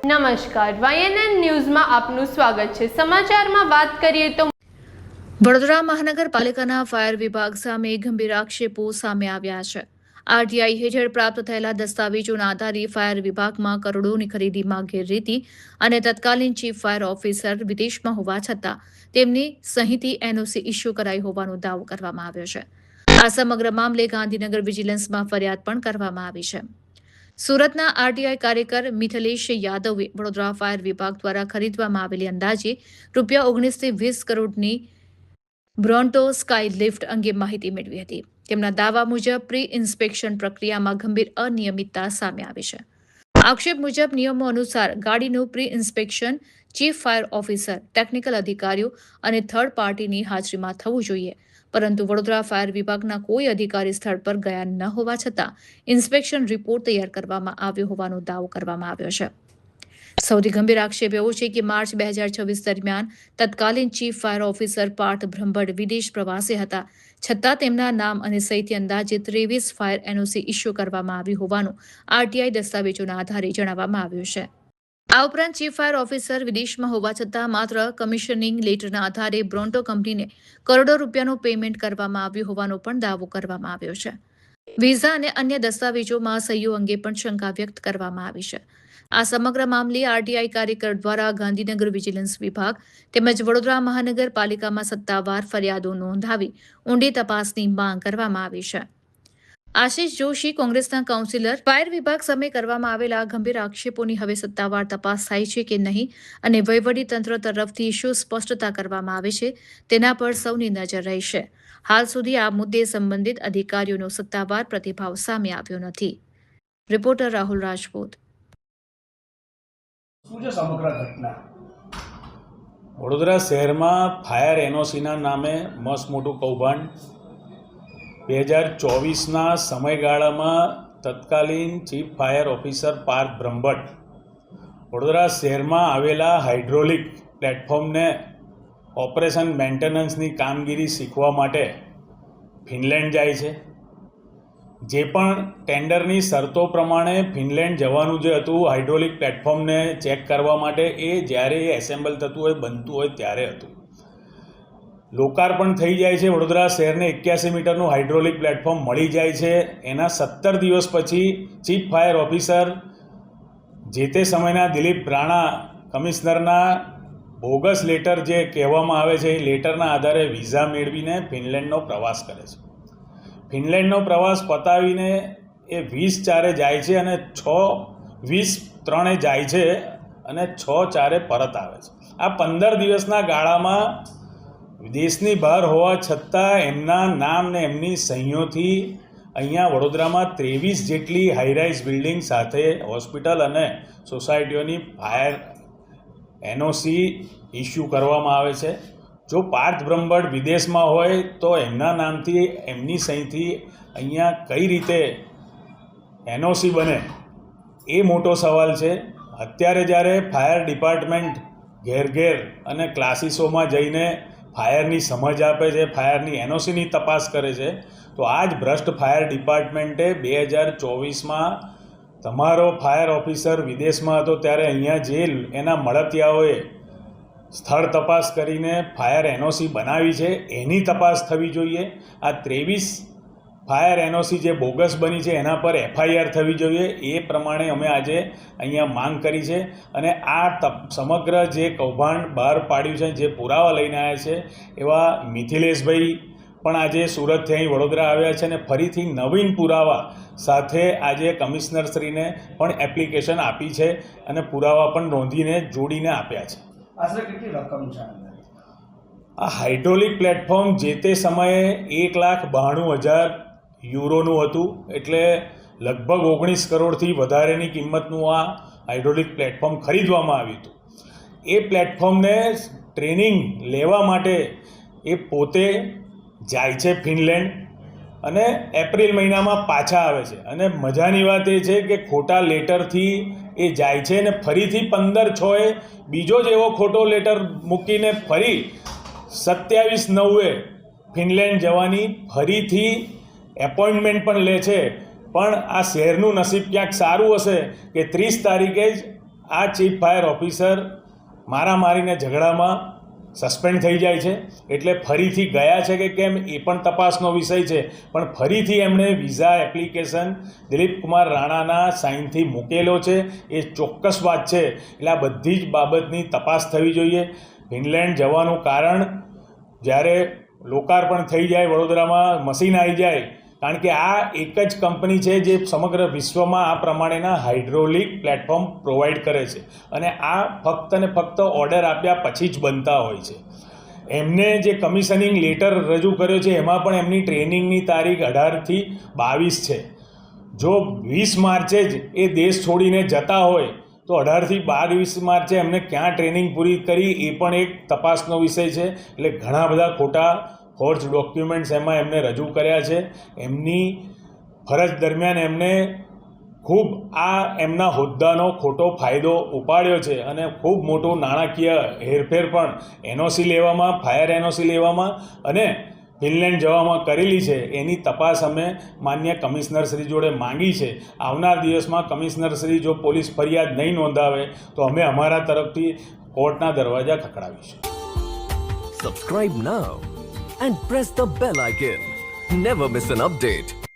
નમસ્કાર, YNN ન્યૂઝમાં આપનું સ્વાગત છે। સમાચારમાં વાત કરીએ તો વડોદરા મહાનગરપાલિકાના ફાયર વિભાગ સામે ગંભીર આક્ષેપો સામે આવ્યા છે। આરટીઆઈ હેઠળ પ્રાપ્ત થયેલા દસ્તાવેજોના આધારે ફાયર વિભાગમાં કરોડોની ખરીદીમાં ગેરરીતિ અને તત્કાલીન ચીફ ફાયર ઓફિસર વિદેશમાં હોવા છતાં તેમની સહીથી એનઓસી ઇસ્યુ કરાઈ હોવાનો દાવો કરવામાં આવ્યો છે। આ સમગ્ર મામલે ગાંધીનગર વિજિલન્સમાં ફરિયાદ પણ કરવામાં આવી છે। સુરતના આરટીઆઈ કાર્યકર મિથલેશ યાદવે વડોદરા ફાયર વિભાગ દ્વારા ખરીદવામાં આવેલી અંદાજે ₹19 થી 20 કરોડની બ્રોન્ટો સ્કાય લિફ્ટ અંગે માહિતી મેળવી હતી। તેમના દાવા મુજબ પ્રી ઇન્સ્પેક્શન પ્રક્રિયામાં ગંભીર અનિયમિતતા સામે આવી છે। આક્ષેપ મુજબ નિયમો અનુસાર ગાડીનું pre inspection chief fire officer, technical અધિકારીઓ અને થર્ડ પાર્ટીની હાજરીમાં થવું જોઈએ, પરંતુ વડોદરા ફાયર વિભાગના કોઈ અધિકારી સ્થળ પર ગયા ન હોવા છતાં ઇન્સ્પેક્શન રિપોર્ટ તૈયાર કરવામાં આવ્યો હોવાનો દાવો કરવામાં આવ્યો છે। સૌથી ગંભીર આક્ષેપ એવો છે કે માર્ચ 2026 દરમિયાન તત્કાલીન chief fire officer Parth Brahmbhatt વિદેશ પ્રવાસે હતા, છતાં તેમના નામ અને સહીથી અંદાજે 23 ફાયર એનઓસી ઇસ્યુ કરવામાં આવી હોવાનું આરટીઆઈ દસ્તાવેજોના આધારે જણાવવામાં આવ્યું છે। આ ઉપરાંત ચીફ ફાયર ઓફિસર વિદેશમાં હોવા છતાં માત્ર કમિશનિંગ લેટરના આધારે બ્રોન્ટો કંપનીને કરોડો રૂપિયાનું પેમેન્ટ કરવામાં આવ્યું હોવાનો પણ દાવો કરવામાં આવ્યો છે। વિઝા અને અન્ય દસ્તાવેજોમાં સહીઓ અંગે પણ શંકા વ્યક્ત કરવામાં આવી છે। આ સમગ્ર મામલે આરટીઆઈ કાર્યકર દ્વારા ગાંધીનગર વિજિલન્સ વિભાગ તેમજ વડોદરા મહાનગરપાલિકામાં સત્તાવાર ફરિયાદો નોંધાવી ઊંડી તપાસની માંગ કરવામાં આવી છે। આશિષ જોશી, કોંગ્રેસના કાઉન્સિલર, ફાયર વિભાગ સામે કરવામાં આવેલા ગંભીર આક્ષેપોની હવે સત્તાવાર તપાસ થાય છે કે નહીં અને વહીવટીતંત્ર તરફથી શું સ્પષ્ટતા કરવામાં આવે છે તેના પર સૌની નજર રહેશે। હાલ સુધી આ મુદ્દે સંબંધિત અધિકારીઓનો સત્તાવાર પ્રતિભાવ સામે આવ્યો નથી। રિપોર્ટર રાહુલ રાજપૂત। વડોદરા શહેરમાં ફાયર એનઓસીના નામે મસ્ત મોટું કૌભાંડ 2024ના સમયગાળામાં તત્કાલીન chief fire officer Parth Brahmbhatt Vadodara શહેરમાં આવેલા હાઇડ્રોલિક પ્લેટફોર્મને ઓપરેશન મેન્ટેનન્સની કામગીરી શીખવા માટે ફિનલેન્ડ જાય છે। જે પણ ટેન્ડરની શરતો પ્રમાણે ફિનલેન્ડ જવાનું જે હતું હાઇડ્રોલિક પ્લેટફોર્મને ચેક કરવા માટે, એ જ્યારે એ એસેમ્બલ થતું હોય, બનતું હોય ત્યારે હતું। લોકાર્પણ થઈ જાય છે, વડોદરા શહેરને 81 મીટરનું હાઇડ્રોલિક પ્લેટફોર્મ મળી જાય છે। એના 17 દિવસ પછી ચીફ ફાયર ઓફિસર જે તે સમયના દિલીપ રાણા કમિશનરના બોગસ લેટર જે કહેવામાં આવે છે, એ લેટરના આધારે વિઝા મેળવીને ફિનલેન્ડનો પ્રવાસ કરે છે। ફિનલેન્ડનો પ્રવાસ પતાવીને એ 20/4 જાય છે અને 6/20/3 જાય છે અને 6/4 પરત આવે છે। આ 15 દિવસના ગાળામાં દેશની બહાર હોવા છતાં એમના નામ ને એમની સહીઓથી અહીંયા વડોદરામાં 23 જેટલી હાઈરાઇઝ બિલ્ડિંગ સાથે હોસ્પિટલ અને સોસાયટીઓની ફાયર એનઓસી ઇસ્યુ કરવામાં આવે છે। જો પાર્થ બ્રહ્મભટ્ટ વિદેશમાં હોય તો એમના નામથી, એમની સહીથી અહીંયા કઈ રીતે એનઓસી બને, એ મોટો સવાલ છે। અત્યારે જ્યારે ફાયર ડિપાર્ટમેન્ટ ઘેર ઘેર અને ક્લાસીસોમાં જઈને ફાયરની સમજ આપે છે, ફાયરની એનઓસીની તપાસ કરે છે, તો આ જ ભ્રષ્ટ ફાયર ડિપાર્ટમેન્ટે 2024માં તમારો ફાયર ઓફિસર વિદેશમાં હતો ત્યારે અહીંયા જે એના મળતિયાઓએ સ્થળ તપાસ કરીને ફાયર એનઓસી બનાવી છે, એની તપાસ થવી જોઈએ। આ 23 ફાયર એનઓસી જે બોગસ બની છે એના પર એફઆઈઆર થવી જોઈએ। એ પ્રમાણે અમે આજે અહીંયા માંગ કરી છે અને આ સમગ્ર જે કૌભાંડ બહાર પાડ્યું છે, જે પુરાવા લઈને આવ્યા છે, એવા મિથિલેશભાઈ પણ આજે સુરતથી અહીં વડોદરા આવ્યા છે અને ફરીથી નવીન પુરાવા સાથે આજે કમિશનરશ્રીને પણ એપ્લિકેશન આપી છે અને પુરાવા પણ નોંધીને જોડીને આપ્યા છે। આશરે કેટલી રકમ છે? આ હાઇડ્રોલિક પ્લેટફોર્મ જે તે સમયે 1,92,000 યુરોનું હતું, એટલે લગભગ 19 કરોડથી વધારેની કિંમતનું આ હાઇડ્રોલિક પ્લેટફોર્મ ખરીદવામાં આવ્યું હતું। એ પ્લેટફોર્મને ટ્રેનિંગ લેવા માટે એ પોતે જાય છે ફિનલેન્ડ અને એપ્રિલ મહિનામાં પાછા આવે છે। અને મજાની વાત એ છે કે ખોટા લેટરથી એ જાય છે અને ફરીથી 15/6 બીજો જ એવો ખોટો લેટર મૂકીને ફરી 27/9 ફિનલેન્ડ જવાની ફરીથી એપોઇન્ટમેન્ટ પણ લે છે। પણ આ શહેરનું નસીબ ક્યાંક સારું હશે કે 30 તારીખે જ આ ચીફ ફાયર ઓફિસર મારામારીને ઝઘડામાં સસ્પેન્ડ થઈ જાય છે. એટલે ફરીથી ગયા છે કે કેમ એ પણ તપાસનો વિષય છે, પણ ફરીથી એમણે વિઝા એપ્લિકેશન દિલીપ કુમાર રાણાના સાઇનથી મૂકેલો છે એ ચોક્કસ વાત છે. એટલે આ બધી જ બાબતની તપાસ થવી જોઈએ. ફિનલેન્ડ જવાનું કારણ જ્યારે લોકાર્પણ થઈ જાય, વડોદરામાં મશીન આવી જાય, કારણ કે આ એક જ કંપની છે જે સમગ્ર વિશ્વમાં આ પ્રમાણેના હાઇડ્રોલિક પ્લેટફોર્મ પ્રોવાઈડ કરે છે, અને આ ફક્ત ને ફક્ત ઓર્ડર આપ્યા પછી જ બનતા હોય છે. એમને જે કમિશનિંગ લેટર રજૂ કર્યો છે એમાં પણ એમની ટ્રેનિંગની તારીખ 18થી 22 છે. જો 20 માર્ચે જ એ દેશ છોડીને જતા હોય તો 18થી 22 માર્ચે એમને ક્યાં ટ્રેનિંગ પૂરી કરી એ પણ એક તપાસનો વિષય છે. એટલે ઘણા બધા ખોટા ફોર્જ ડોક્યુમેન્ટ્સ એમાં એમને રજૂ કર્યા છે. એમની ફરજ દરમિયાન એમને ખૂબ એમના હોદ્દાનો ખોટો ફાયદો ઉપાડ્યો છે, અને ખૂબ મોટું નાણાકીય હેરફેર પણ એનઓસી લેવામાં, ફાયર એનઓસી લેવામાં અને ફિનલેન્ડ જવામાં કરેલી છે. એની તપાસ અમે માન્ય કમિશનરશ્રી જોડે માંગી છે. આવનાર દિવસમાં કમિશનરશ્રી જો પોલીસ ફરિયાદ નહીં નોંધાવે તો અમે અમારા તરફથી કોર્ટના દરવાજા ખખડાવીશું. Subscribe now and press the bell icon. Never miss an update.